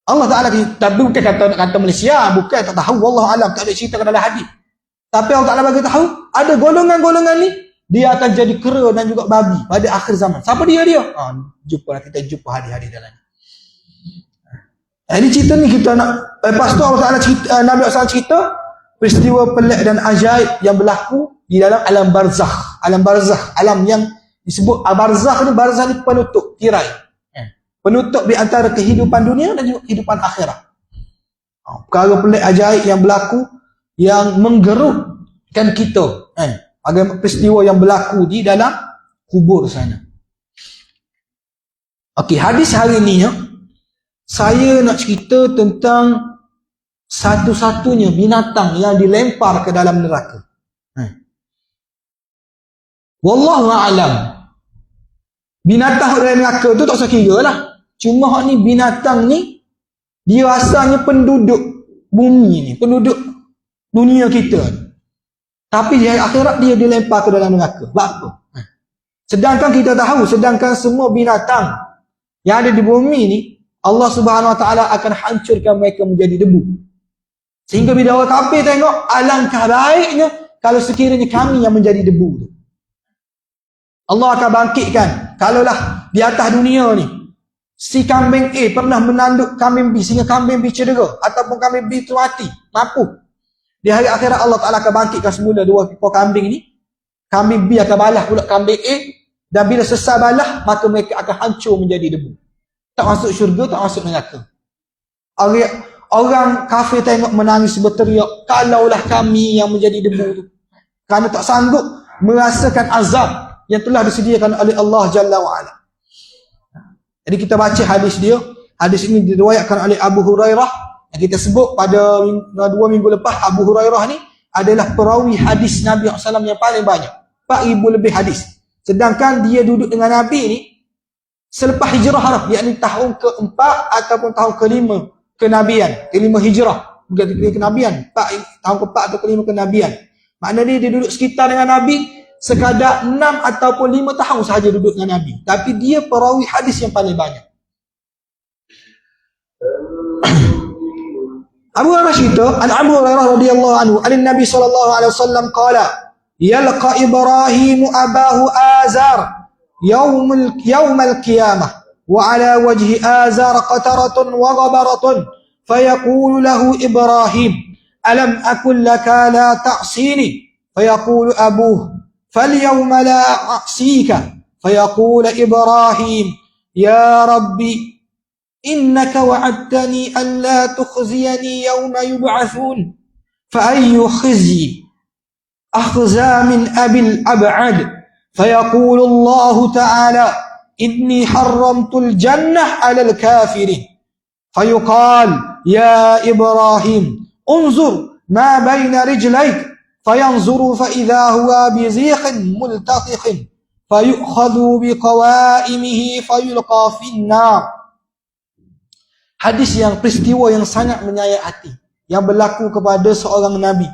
Allah Ta'ala, tapi bukan kata Malaysia, bukan, tak tahu, wallahu alam, tak ada cerita dalam hadis. Tapi Allah Ta'ala bagi tahu ada golongan-golongan ni dia akan jadi kera dan juga babi pada akhir zaman. Siapa dia? Kita jumpa hadis-hadis dalam ni. Ini cerita ni kita nak, lepas tu Allah Ta'ala cerita, Nabi SAW cerita peristiwa pelik dan ajaib yang berlaku di dalam alam barzakh. Alam barzakh, alam yang disebut barzakh ni, barzakh ni penutup, tirai. Penutup di antara kehidupan dunia dan juga kehidupan akhirat. Perkara pelik ajaib yang berlaku, yang menggerutkan kita. Bagaimana peristiwa yang berlaku di dalam kubur sana. Okey, hadis hari ni saya nak cerita tentang satu-satunya binatang yang dilempar ke dalam neraka. Wallahu a'lam. Binatang dalam neraka tu tak usah kira lah. Cuma ni binatang ni dia asalnya penduduk bumi ni, penduduk dunia kita. Tapi di akhirat dia dilempar ke dalam neraka. Sebab apa? Sedangkan kita tahu, sedangkan semua binatang yang ada di bumi ni, Allah Subhanahu Wa Taala akan hancurkan mereka menjadi debu. Sehingga bila orang kafir tengok, alangkah baiknya kalau sekiranya kami yang menjadi debu tu. Allah akan bangkitkan. Kalaulah di atas dunia ni, si kambing A pernah menanduk kambing B sehingga kambing B cedera, ataupun kambing B tu mati, mampu. Di hari akhirat Allah Ta'ala akan bangkitkan semula dua ekor kambing ni. Kambing B akan balas pula kambing A, dan bila selesai balas, maka mereka akan hancur menjadi debu. Tak masuk syurga, tak masuk neraka. Orang kafir tengok menangis berteriak, kalaulah kami yang menjadi debu tu. Kerana tak sanggup merasakan azab yang telah disediakan oleh Allah Jalla wa'ala. Jadi kita baca hadis dia. Hadis ini diriwayatkan oleh Abu Hurairah. Yang kita sebut pada 2 minggu lepas, Abu Hurairah ni adalah perawi hadis Nabi SAW yang paling banyak. 4,000 lebih hadis. Sedangkan dia duduk dengan Nabi ni selepas hijrah, yakni tahun ke-4 ataupun tahun ke-5 kenabian. Ke-5 hijrah, bukan kenabian. Tahun ke-4 atau ke-5 kenabian. Maknanya dia duduk sekitar dengan Nabi sekadar 6 ataupun 5 tahun sahaja duduk dengan Nabi. Tapi dia perawi hadis yang paling banyak. Abu Hurairah cerita, Abu Hurairah radhiyallahu anhu, Nabi sallallahu alaihi wasallam qala, yalqa Ibrahim abahu Azar يوم القيامة وعلى وجه آزار قطرة وغبرة فيقول له إبراهيم ألم أكن لك لا تعصيني فيقول أبوه فاليوم لا أعصيك فيقول إبراهيم يا ربي إنك وعدتني أن لا تخزيني يوم يبعثون فأي خزي أخزى من أبي الأبعد فيقول الله تعالى إني حرمت الجنة على الكافرين فيقال يا إبراهيم انظر ما بين رجليك فينظر فإذا هو بزيخ ملتطخ فيؤخذ بقوائمه فيلقى في النار. Hadis yang peristiwa yang sangat menyayat hati yang berlaku kepada seorang Nabi.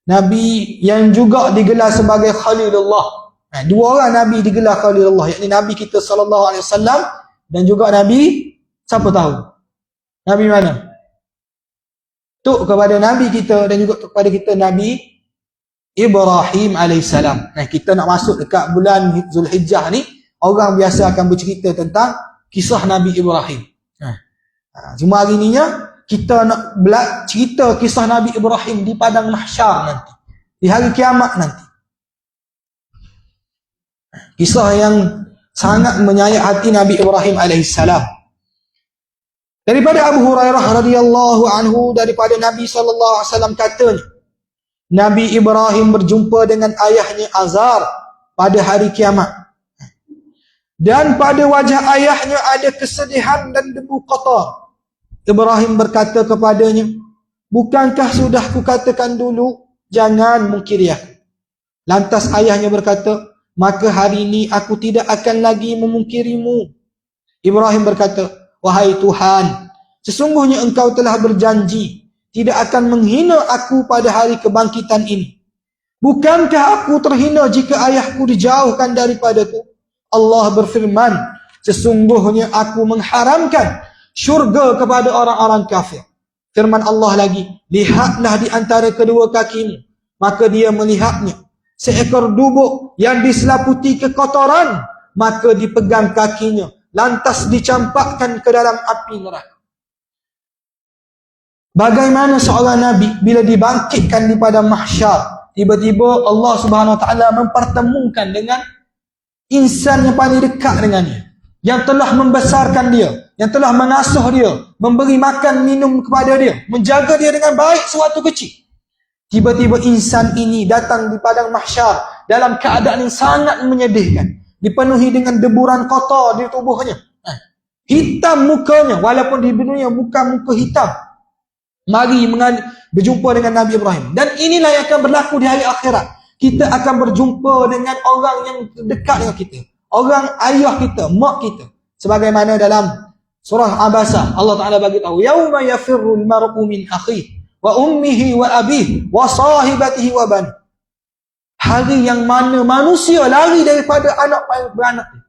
Nabi yang juga digelar sebagai Khalilullah. Dua orang Nabi digelar Khalilullah, yakni Nabi kita sallallahu alaihi wasallam dan juga Nabi, siapa tahu? Nabi mana? Tuk kepada Nabi kita dan juga kepada kita Nabi Ibrahim alaihissalam. Kita nak masuk dekat bulan Zulhijjah ni, orang biasa akan bercerita tentang kisah Nabi Ibrahim. Cuma hari ni kita nak cerita kisah Nabi Ibrahim di padang mahsyar nanti, di hari kiamat nanti. Kisah yang sangat menyayat hati Nabi Ibrahim alaihissalam. Daripada Abu Hurairah radhiyallahu anhu, daripada Nabi sallallahu alaihi wasallam katanya, Nabi Ibrahim berjumpa dengan ayahnya Azar pada hari kiamat. Dan pada wajah ayahnya ada kesedihan dan debu kotor. Ibrahim berkata kepadanya, "Bukankah sudah kukatakan dulu, jangan mungkiri aku?" Lantas ayahnya berkata, "Maka hari ini aku tidak akan lagi memungkirimu." Ibrahim berkata, "Wahai Tuhan, sesungguhnya engkau telah berjanji tidak akan menghina aku pada hari kebangkitan ini. Bukankah aku terhina jika ayahku dijauhkan daripadaku? Allah berfirman, sesungguhnya aku mengharamkan syurga kepada orang-orang kafir." Firman Allah lagi, "Lihatlah di antara kedua kakimu." Maka dia melihatnya, seekor dubuk yang diselaputi kekotoran, maka dipegang kakinya, lantas dicampakkan ke dalam api neraka. Bagaimana seorang Nabi bila dibangkitkan di padang mahsyar, tiba-tiba Allah Subhanahu Wa Taala mempertemukan dengan insan yang paling dekat dengannya, yang telah membesarkan dia, yang telah mengasuh dia, memberi makan minum kepada dia, menjaga dia dengan baik sewaktu kecil. Tiba-tiba insan ini datang di padang mahsyar dalam keadaan yang sangat menyedihkan, dipenuhi dengan deburan kotor di tubuhnya, hitam mukanya, walaupun di dunia bukan muka hitam. Mari berjumpa dengan Nabi Ibrahim. Dan inilah yang akan berlaku di hari akhirat. Kita akan berjumpa dengan orang yang dekat dengan kita, orang ayah kita, mak kita. Sebagaimana dalam surah Abasa, Allah Ta'ala bagi tahu, "Yauma yafirrul mar'u min akhihi wa ummihi wa abihi wa sahibatihi wa bani." Hari yang mana manusia lari daripada anak beranak dia,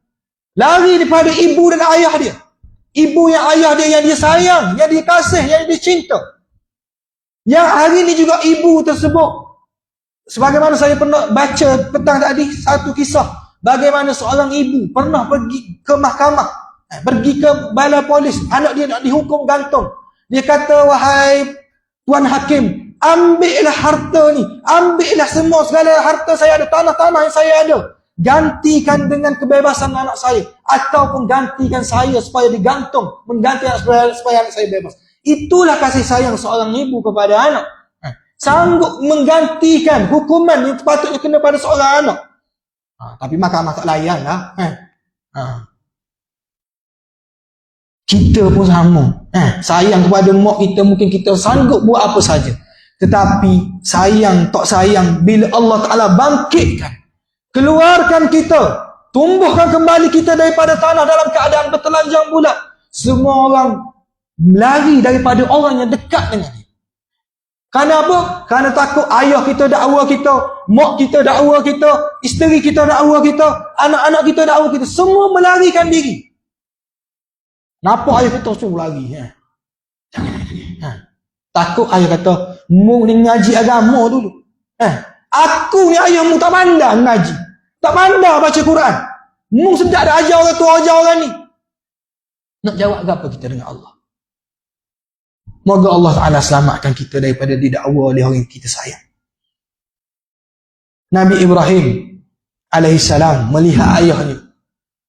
lari daripada ibu dan ayah dia. Ibu yang ayah dia yang dia sayang, yang dia kasih, yang dia cinta. Yang hari ini juga ibu tersebut, sebagaimana saya pernah baca petang tadi satu kisah, bagaimana seorang ibu pernah pergi ke mahkamah, pergi ke balai polis, anak dia nak dihukum gantung. Dia kata, "Wahai Tuan Hakim, ambillah harta ni, ambillah semua segala harta saya ada, tanah-tanah yang saya ada, gantikan dengan kebebasan anak saya, ataupun gantikan saya supaya digantung, mengganti supaya anak saya bebas." Itulah kasih sayang seorang ibu kepada anak. Sanggup menggantikan hukuman yang sepatutnya kena pada seorang anak. Tapi mahkamah tak layan lah. Kita pun sama. Sayang kepada mak kita, mungkin kita sanggup buat apa saja. Tetapi sayang tak sayang, bila Allah Ta'ala bangkitkan, keluarkan kita, tumbuhkan kembali kita daripada tanah dalam keadaan bertelanjang bulat, semua orang lari daripada orang yang dekat dengan dia. Kerana apa? Kerana takut ayah kita dakwa kita, mak kita dakwa kita, isteri kita dakwa kita, anak-anak kita dakwa kita, semua melarikan diri. Kenapa ayah kita suruh lari? Takut ayah kata, "Mu ni ngaji agama dulu. Aku ni ayahmu tak pandang ngaji, tak pandang baca Quran. Mu sedap dah ajar orang tu, ajar orang ni." Nak jawab apa kita dengan Allah? Moga Allah Ta'ala selamatkan kita daripada didakwa oleh orang yang kita sayang. Nabi Ibrahim alaihissalam melihat ayahnya,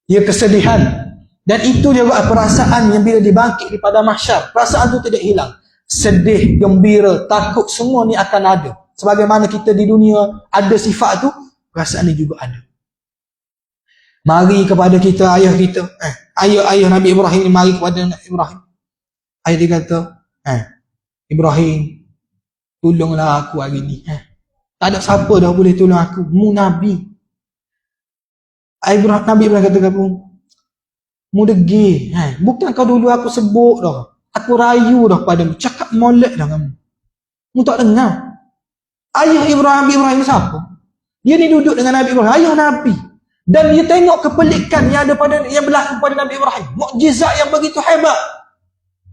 dia kesedihan, dan itu juga perasaan yang bila dibangkit di padang mahsyar, perasaan itu tidak hilang. Sedih, gembira, takut, semua ni akan ada. Sebagaimana kita di dunia ada sifat tu, perasaan ni juga ada. Mari kepada kita, ayah kita, ayah Nabi Ibrahim ni mari kepada Nabi Ibrahim. Ayah dia kata, "Ibrahim, tolonglah aku hari ni. Tak ada siapa dah boleh tolong aku. Mu Nabi." Nabi Ibrahim kata apa? "Mu degil. Bukan kau dulu aku sebut dah. Aku rayu dah padamu. Cakap molek dah kamu. Mu tak dengar. Ayah Ibrahim siapa? Dia ni duduk dengan Nabi Ibrahim, ayah Nabi. Dan dia tengok kepelikan yang berlaku pada Nabi Ibrahim. Mukjizat yang begitu hebat.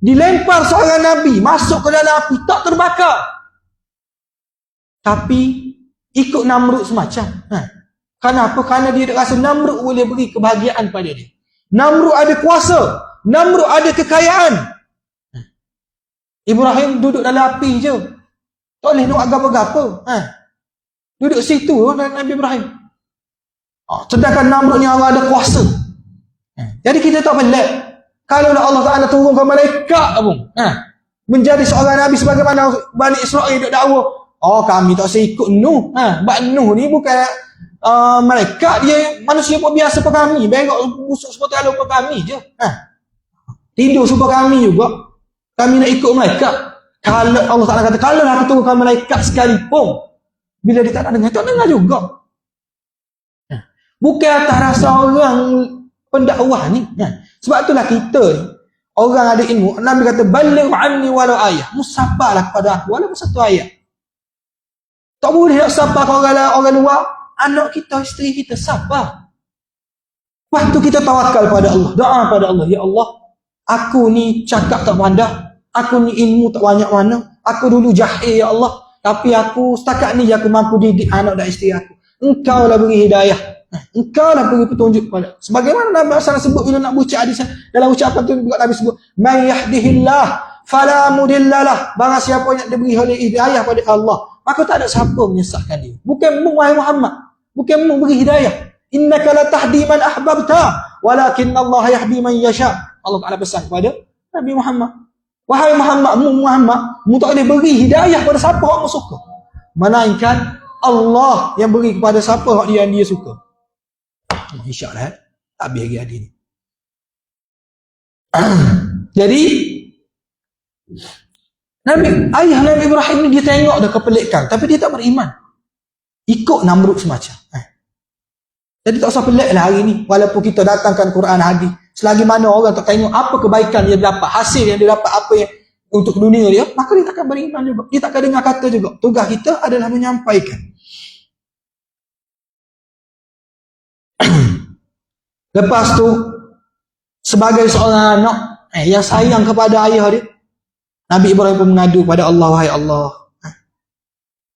Dilempar seorang Nabi, masuk ke dalam api, tak terbakar. Tapi ikut Namrud semacam. Kenapa? Kerana dia rasa Namrud boleh beri kebahagiaan pada dia. Namrud ada kuasa. Namrud ada kekayaan. Ibrahim duduk dalam api je. Tak boleh nak agama-agama. Duduk situ Nabi Ibrahim. Sedangkan Namrud ni orang ada kuasa. Jadi kita tak pelik. Kalau Allah Ta'ala turunkan malaikat pun, menjadi seorang Nabi sebagaimana Bani Israel duduk dakwa. Kami tak usah ikut Nuh. Sebab Nuh ni bukan malaikat, dia manusia pun biasa per kami. Berok busuk seperti alu per kami je. Tidur super kami juga. Kami nak ikut malaikat. Kalau Allah Ta'ala kata, kalau aku turunkan malaikat sekalipun, bila dia tak nak dengar juga. Bukan atas rasa orang pendakwah ni. Sebab itulah kita ni, orang ada ilmu, Nabi kata, baligh anni walau ayah. Musafalah kepada aku, walaupun satu ayat. Tak boleh nak sapa ke orang luar. Anak kita, isteri kita, sapa. Waktu kita tawakal pada Allah, doa pada Allah, ya Allah, aku ni cakap tak pandai, aku ni ilmu tak banyak mana, aku dulu jahil ya Allah, tapi aku setakat ni aku mampu didik anak dan isteri aku. Engkau lah beri hidayah, engkau lah beri petunjuk pada. Sebagaimana Nabi SAW sebut bila nak baca hadis dalam ucapan tu juga Nabi sebut, man yahdihillah fala mudillalah. Barang siapa yang diberi oleh hidayah pada Allah, maka tak ada siapa menyesatkan dia. Bukan mu wahai Muhammad, bukan mu beri hidayah. Innaka la tahdi man ahbabta walakinna Allah yahdi man yasha. Allah Ta'ala pesan kepada Nabi Muhammad, wahai Muhammad, mu tak boleh beri hidayah pada siapa yang mu suka, melainkan Allah yang beri kepada siapa yang dia suka. InsyaAllah habis lagi hari ni. Jadi ayah Nabi Ibrahim ni dia tengok dah kepelikan, tapi dia tak beriman, ikut Namrud semacam. Jadi tak usah pelik lah hari ni, walaupun kita datangkan Quran hadis, selagi mana orang tak tengok apa kebaikan dia dapat, hasil yang dia dapat, apa yang untuk dunia dia, maka dia takkan beriman juga, dia takkan dengar kata juga. Tugas kita adalah menyampaikan. Lepas tu, sebagai seorang anak yang sayang kepada ayah dia, Nabi Ibrahim pun mengadu pada Allah, wahai Allah,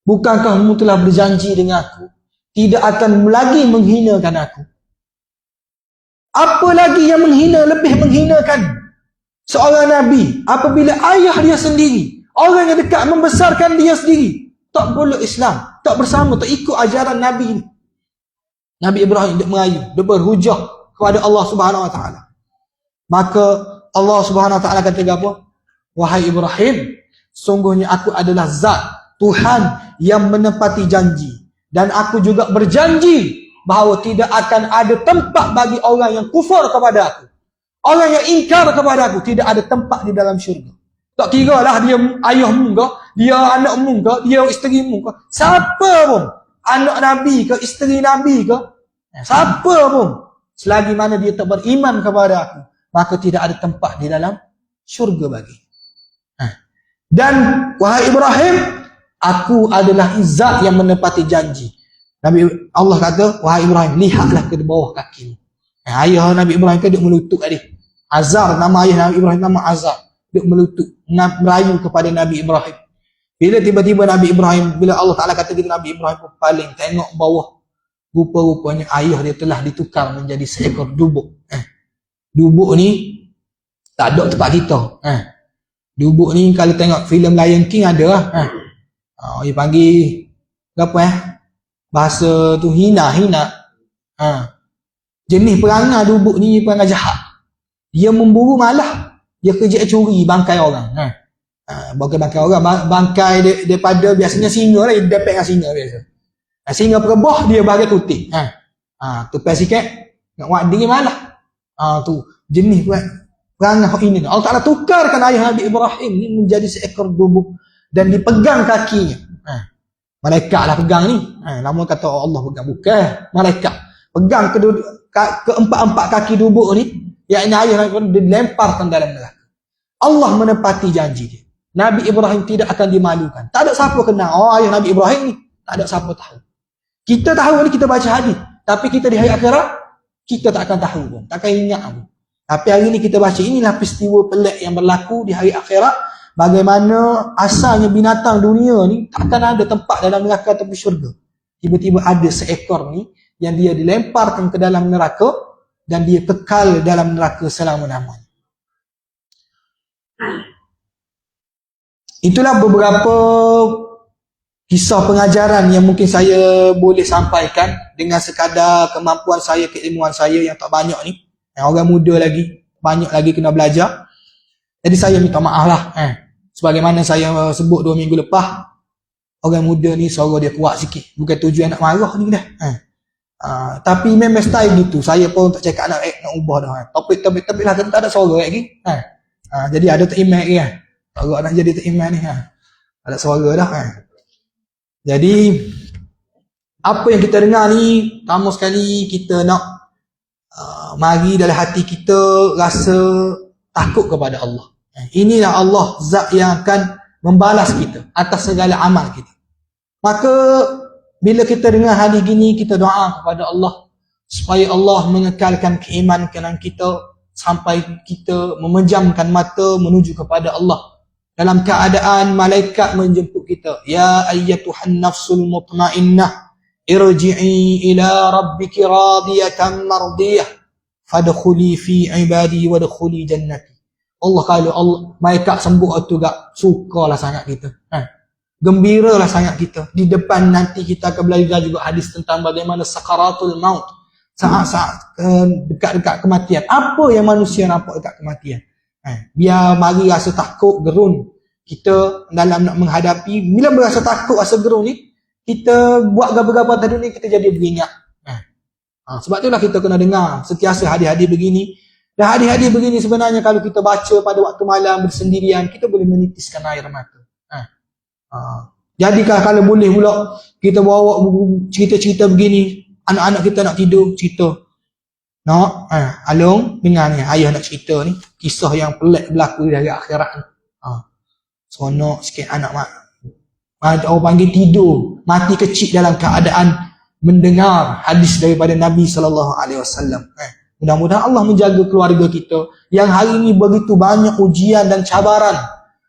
bukankah kamu telah berjanji dengan aku tidak akan lagi menghinakan aku? Apa lagi yang menghina, lebih menghinakan seorang Nabi apabila ayah dia sendiri, orang yang dekat membesarkan dia sendiri, tak boleh Islam, tak bersama, tak ikut ajaran Nabi ni. Nabi Ibrahim dia merayu, dia berhujah kepada Allah Subhanahu Wa Taala. Maka Allah Subhanahu Wa Taala kata apa? Wahai Ibrahim, sungguhnya aku adalah zat Tuhan yang menepati janji, dan aku juga berjanji bahawa tidak akan ada tempat bagi orang yang kufur kepada aku, orang yang ingkar kepada aku, tidak ada tempat di dalam syurga. Tak kira lah dia ayahmu ke, dia anakmu ke, dia isterimu ke, siapa pun, anak Nabi ke, isteri Nabi ke, siapa pun, selagi mana dia tak beriman kepada aku, maka tidak ada tempat di dalam syurga bagi. Dan wahai Ibrahim, aku adalah zat yang menepati janji. Allah kata, wahai Ibrahim, lihatlah ke bawah kakimu. Ayah Nabi Ibrahim kan duduk melutut tadi. Azar, nama ayah Nabi Ibrahim nama Azar, duduk melutut, merayu kepada Nabi Ibrahim. Bila tiba-tiba Nabi Ibrahim, bila Allah Ta'ala kata gitu, Nabi Ibrahim pun paling tengok bawah, rupa-rupanya ayah dia telah ditukar menjadi seekor dubuk. Dubuk ni tak ada tempat kita. Dubuk ni kalau tengok filem Lion King ada lah. Dia panggil apa bahasa tu hina. Jenis perangai dubuk ni perangai jahat. Dia memburu malah, dia kerja curi bangkai orang. Bukan bangkai orang, bangkai daripada biasanya singa lah, dia dapat dengan singa biasa. Singa perebah dia bagi tutik. Tupai sikit nak buat dia malah. Tu jenis perangai ini. Allah Ta'ala tukarkan ayah Nabi Ibrahim ni menjadi seekor dubuk dan dipegang kakinya. Malaikat lah pegang ni. Lama kata Allah pegang, bukan malaikat. Pegang keempat-empat kaki dubuk ni, yakni ayah Nabi Ibrahim dilemparkan dalam neraka. Allah menepati janji dia. Nabi Ibrahim tidak akan dimalukan. Tak ada siapa kenal, oh ayah Nabi Ibrahim ni. Tak ada siapa tahu. Kita tahu ni, kita baca hadis. Tapi kita di hari akhirat, kita tak akan tahu pun. Tak akan ingat pun. Tapi hari ni kita baca, inilah peristiwa pelik yang berlaku di hari akhirat. Bagaimana asalnya binatang dunia ni tak akan ada tempat dalam neraka ataupun syurga. Tiba-tiba ada seekor ni yang dia dilemparkan ke dalam neraka dan dia kekal dalam neraka selama-lamanya. Itulah beberapa kisah pengajaran yang mungkin saya boleh sampaikan dengan sekadar kemampuan saya, keilmuan saya yang tak banyak ni. Orang muda lagi, banyak lagi kena belajar. Jadi saya minta maaf lah. Sebagaimana saya sebut 2 minggu lepas, orang muda ni suara dia kuat sikit. Bukan tujuan nak marah ni dah. Tapi memang style gitu. Saya pun tak cakap nak ubah dah. Topik lah, tak ada suara lagi. Jadi ada terimat lagi kan. Suara nak jadi terimat ni. Ada suara dah. Jadi, apa yang kita dengar ni, pertama sekali kita nak mari dalam hati kita rasa takut kepada Allah. Inilah Allah, zat yang akan membalas kita atas segala amal kita. Maka bila kita dengar hadis gini, kita doa kepada Allah supaya Allah mengekalkan keimanan kita sampai kita memejamkan mata menuju kepada Allah dalam keadaan malaikat menjemput kita. Ya ayyatuhan nafsul mutmainnah irji'i ila rabbiki radiyatan mardiyah fadkhuli fi ibadi wadkhuli jannati. Allah kalau Allah malaikat sembut tu gak sukalah sangat kita. Gembiralah sangat kita. Di depan nanti kita akan belajar juga hadis tentang bagaimana sakaratul maut. Saat-saat dekat-dekat kematian. Apa yang manusia nampak dekat kematian? Biar mari rasa takut, gerun. Kita dalam nak menghadapi, bila berasa takut, rasa gerun ni, kita buat gapa-gapa tadi ni, kita jadi beringat. Sebab itulah kita kena dengar sentiasa hadis-hadis begini. Dan hadis-hadis begini sebenarnya kalau kita baca pada waktu malam bersendirian, kita boleh menitiskan air mata. Jadi kalau boleh pula kita bawa cerita-cerita begini, anak-anak kita nak tidur, cerita. Nak, Alung dengar ni, ayah nak cerita ni, kisah yang pelik berlaku dari akhirat ni. Seronok sikit anak mak. Orang panggil tidur, mati kecil dalam keadaan mendengar hadis daripada Nabi SAW. Mudah-mudahan Allah menjaga keluarga kita yang hari ini begitu banyak ujian dan cabaran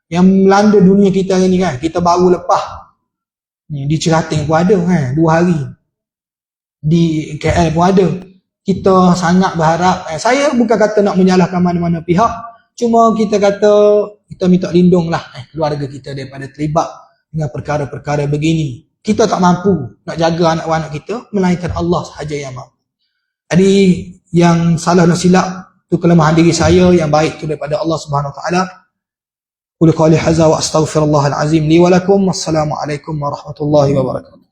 yang melanda dunia kita hari ni kan. Kita baru lepas di Cerating pun ada 2 hari. Di KL pun ada. Kita sangat berharap, saya bukan kata nak menyalahkan mana-mana pihak, cuma kita kata kita minta lindunglah keluarga kita daripada terlibat dengan perkara-perkara begini. Kita tak mampu nak jaga anak-anak kita, melainkan Allah sahaja yang mampu. Jadi yang salah dan silap tu kelemahan diri saya, yang baik tu daripada Allah Subhanahu Wa Taala. Qul qawli hadza wa astaghfirullahal azim li wa lakum. Wassalamualaikum warahmatullahi wabarakatuh.